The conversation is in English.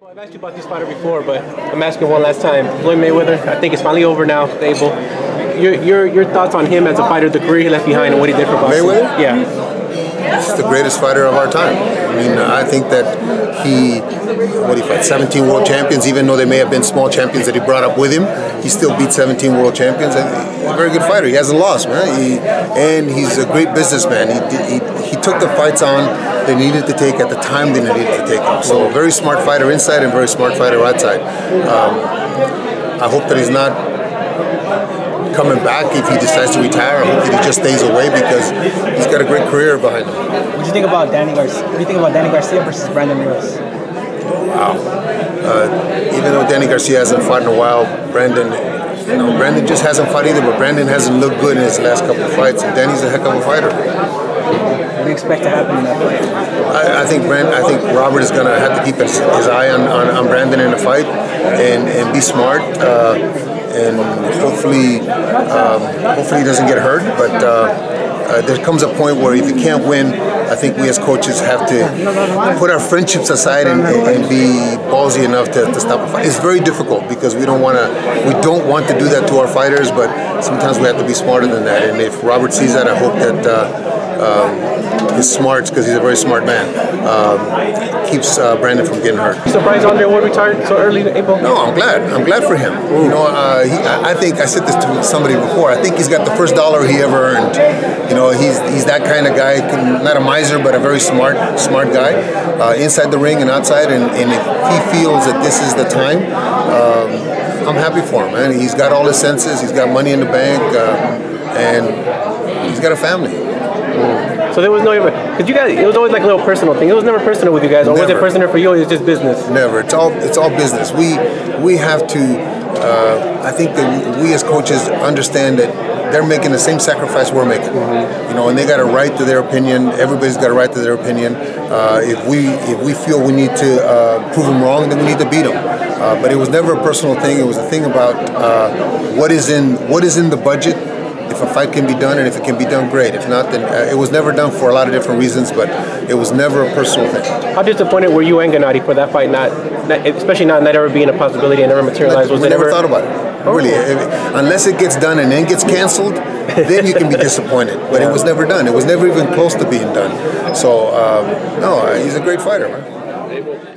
I've asked you about this fighter before, but I'm asking one last time. Floyd Mayweather, I think it's finally over now, Abel. Your thoughts on him as a fighter, the career he left behind, and what he did for boxing? Mayweather? Yeah. He's the greatest fighter of our time. I mean, I think that he fought 17 world champions, even though they may have been small champions that he brought up with him. He still beat 17 world champions. And he's a very good fighter. He hasn't lost, man. And he's a great businessman. He took the fights on they needed to take at the time they needed to take them. So a very smart fighter inside and very smart fighter outside. I hope that he's not coming back if he decides to retire. I hope that he just stays away because he's got a great career behind him. What do you think about Danny Garcia? What do you think about Danny Garcia versus Brandon Lewis? Wow. Even though Danny Garcia hasn't fought in a while, Brandon just hasn't fought either, but Brandon hasn't looked good in his last couple of fights, and Danny's a heck of a fighter. What do you expect to happen in that fight? I think Robert is going to have to keep his eye on Brandon in the fight and be smart. And hopefully he doesn't get hurt. But there comes a point where if you can't win, I think we as coaches have to put our friendships aside and be ballsy enough to stop a fight. It's very difficult because we don't want to do that to our fighters, but sometimes we have to be smarter than that. And if Robert sees that, I hope that his smarts, because he's a very smart man, keeps Brandon from getting hurt. Surprised Andre Ward retired so early, Abel? No, I'm glad. I'm glad for him. Ooh. You know, I think I said this to somebody before. I think he's got the first dollar he ever earned. You know, he's that kind of guy, not a miser, but a very smart guy, inside the ring and outside. And if he feels that this is the time, I'm happy for him, man. He's got all his senses. He's got money in the bank, and he's got a family. So there was no, because you guys, it was always like a little personal thing. It was never personal with you guys, or was it personal for you? It was just business. Never. It's all business. We have to. I think that we as coaches understand that they're making the same sacrifice we're making. You know, and they got a right to their opinion. Everybody's got a right to their opinion. If we feel we need to prove them wrong, then we need to beat them. But it was never a personal thing. It was a thing about what is in the budget. If a fight can be done, and if it can be done, great. If not, then it was never done for a lot of different reasons, but it was never a personal thing. How disappointed were you and Gennady for that fight, especially not ever being a possibility and never materialized? We never thought about it. Oh. Really, unless it gets done and then gets canceled, then you can be disappointed. But it was never done. It was never even close to being done. So, no, he's a great fighter, man.